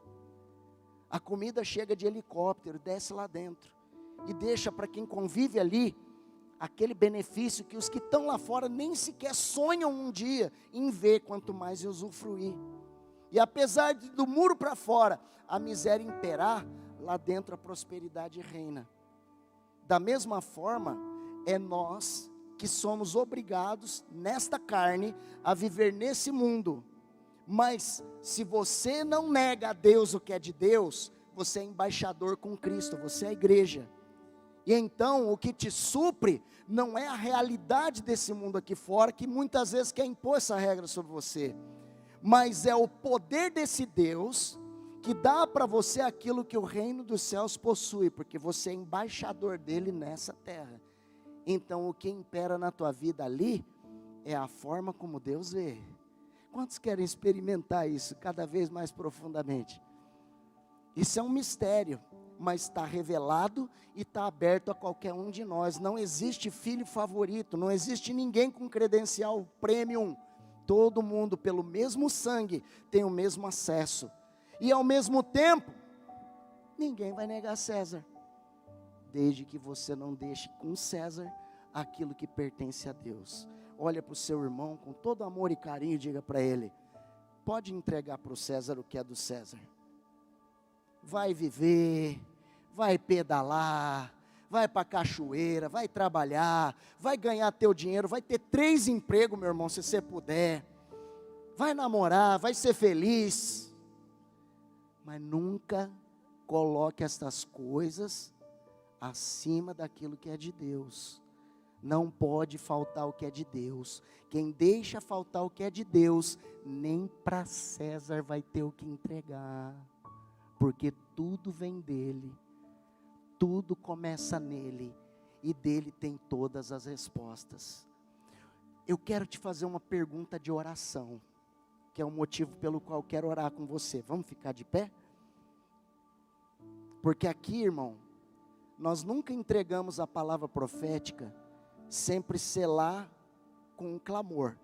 A comida chega de helicóptero, desce lá dentro, e deixa para quem convive ali, aquele benefício que os que estão lá fora nem sequer sonham um dia em ver, quanto mais usufruir. E apesar do muro para fora, a miséria imperar, lá dentro a prosperidade reina. Da mesma forma, é nós que somos obrigados, nesta carne, a viver nesse mundo. Mas, se você não nega a Deus o que é de Deus, você é embaixador com Cristo, você é a igreja. E então, o que te supre, não é a realidade desse mundo aqui fora, que muitas vezes quer impor essa regra sobre você. Mas é o poder desse Deus, que dá para você aquilo que o reino dos céus possui, porque você é embaixador dele nessa terra. Então o que impera na tua vida ali, é a forma como Deus vê. Quantos querem experimentar isso cada vez mais profundamente? Isso é um mistério, mas está revelado e está aberto a qualquer um de nós. Não existe filho favorito, não existe ninguém com credencial premium. Todo mundo, pelo mesmo sangue, tem o mesmo acesso. E ao mesmo tempo, ninguém vai negar César, desde que você não deixe com César aquilo que pertence a Deus. Olha para o seu irmão com todo amor e carinho e diga para ele: pode entregar para o César o que é do César. Vai viver, vai pedalar, vai para a cachoeira, vai trabalhar, vai ganhar teu dinheiro, vai ter 3 empregos, meu irmão, se você puder. Vai namorar, vai ser feliz. Mas nunca coloque estas coisas acima daquilo que é de Deus. Não pode faltar o que é de Deus. Quem deixa faltar o que é de Deus, nem para César vai ter o que entregar. Porque tudo vem dele, tudo começa nele, e dele tem todas as respostas. Eu quero te fazer uma pergunta de oração, que é o motivo pelo qual eu quero orar com você. Vamos ficar de pé? Porque aqui, irmão, nós nunca entregamos a palavra profética sempre selar com um clamor,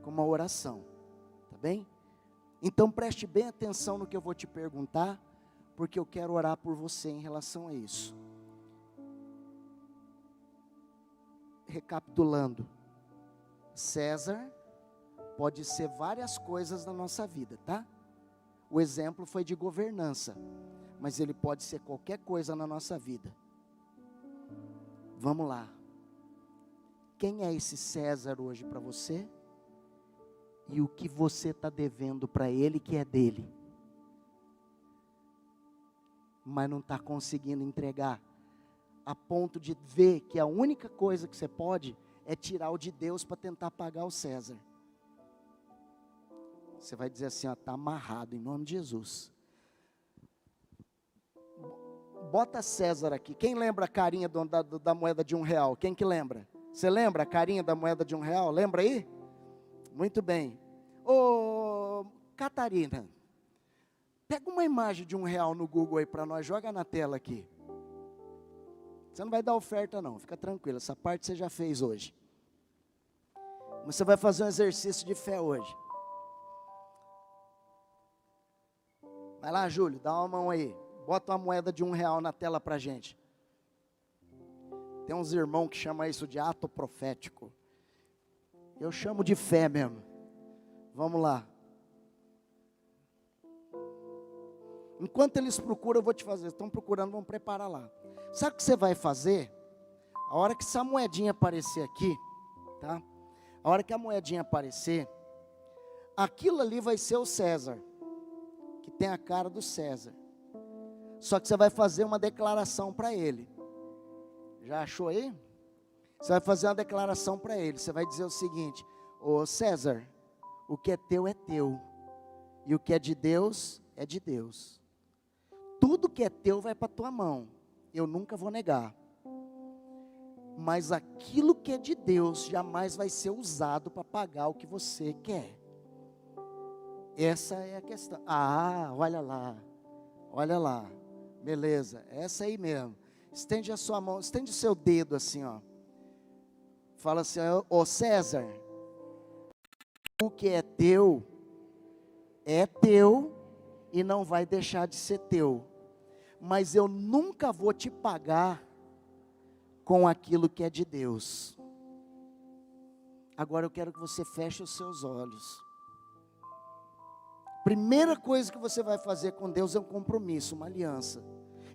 com uma oração, tá bem? Então preste bem atenção no que eu vou te perguntar, porque eu quero orar por você em relação a isso. Recapitulando, César pode ser várias coisas na nossa vida, tá? O exemplo foi de governança, mas ele pode ser qualquer coisa na nossa vida. Vamos lá. Quem é esse César hoje para você? E o que você está devendo para ele que é dele? Mas não está conseguindo entregar, a ponto de ver que a única coisa que você pode é tirar o de Deus para tentar pagar o César. Você vai dizer assim, ó, está amarrado em nome de Jesus. Bota César aqui. Quem lembra a carinha da moeda de R$1? Quem que lembra? Você lembra a carinha da moeda de R$1? Lembra aí? Muito bem. Ô, Catarina, pega uma imagem de R$1 no Google aí para nós, joga na tela aqui. Você não vai dar oferta não, fica tranquilo, essa parte você já fez hoje. Mas você vai fazer um exercício de fé hoje. Vai lá, Júlio, dá uma mão aí. Bota uma moeda de R$1 na tela para a gente. Tem uns irmãos que chamam isso de ato profético. Eu chamo de fé mesmo. Vamos lá. Enquanto eles procuram, eu vou te fazer. Estão procurando, vamos preparar lá. Sabe o que você vai fazer? A hora que essa moedinha aparecer aqui, tá? A hora que a moedinha aparecer, aquilo ali vai ser o César, que tem a cara do César. Só que você vai fazer uma declaração para ele. Já achou aí? Você vai fazer uma declaração para ele. Você vai dizer o seguinte: ô César, o que é teu, e o que é de Deus, é de Deus. Tudo que é teu vai para a tua mão, eu nunca vou negar. Mas aquilo que é de Deus, jamais vai ser usado para pagar o que você quer. Essa é a questão. Ah, olha lá, beleza, essa aí mesmo. Estende a sua mão, estende o seu dedo assim, ó. Fala assim: ô César, o que é teu e não vai deixar de ser teu. Mas eu nunca vou te pagar com aquilo que é de Deus. Agora eu quero que você feche os seus olhos. Primeira coisa que você vai fazer com Deus é um compromisso, uma aliança.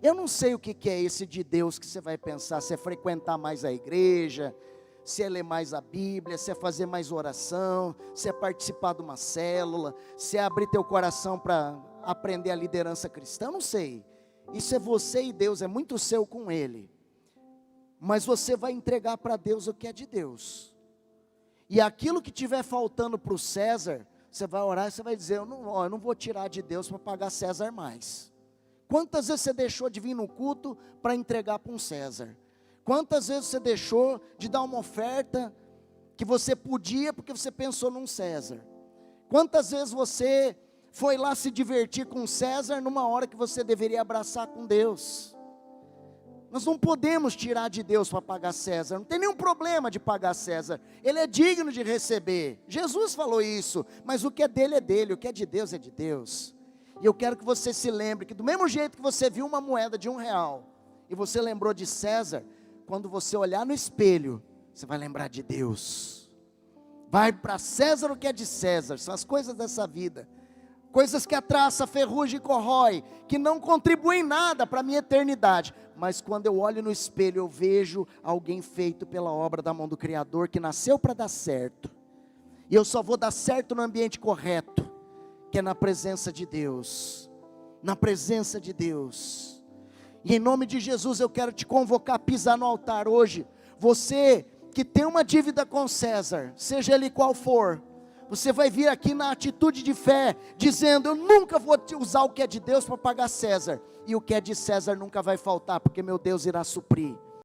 Eu não sei o que é esse de Deus que você vai pensar, se é frequentar mais a igreja, se é ler mais a Bíblia, se é fazer mais oração, se é participar de uma célula, se é abrir teu coração para aprender a liderança cristã, eu não sei. Isso é você e Deus, é muito seu com Ele. Mas você vai entregar para Deus o que é de Deus. E aquilo que tiver faltando para o César, você vai orar e você vai dizer: eu não vou tirar de Deus para pagar César mais. Quantas vezes você deixou de vir no culto para entregar para um César? Quantas vezes você deixou de dar uma oferta que você podia porque você pensou num César? Quantas vezes você foi lá se divertir com César numa hora que você deveria abraçar com Deus? Nós não podemos tirar de Deus para pagar César. Não tem nenhum problema de pagar César. Ele é digno de receber. Jesus falou isso. Mas o que é dele, o que é de Deus é de Deus. E eu quero que você se lembre que do mesmo jeito que você viu uma moeda de R$1 e você lembrou de César, quando você olhar no espelho, você vai lembrar de Deus. Vai para César o que é de César. São as coisas dessa vida. Coisas que a traça, a ferrugem corrói, que não contribuem nada para a minha eternidade. Mas quando eu olho no espelho, eu vejo alguém feito pela obra da mão do Criador, que nasceu para dar certo. E eu só vou dar certo no ambiente correto, que é na presença de Deus. Na presença de Deus. E em nome de Jesus eu quero te convocar a pisar no altar hoje. Você que tem uma dívida com César, seja ele qual for, você vai vir aqui na atitude de fé, dizendo: eu nunca vou usar o que é de Deus para pagar César, e o que é de César nunca vai faltar, porque meu Deus irá suprir.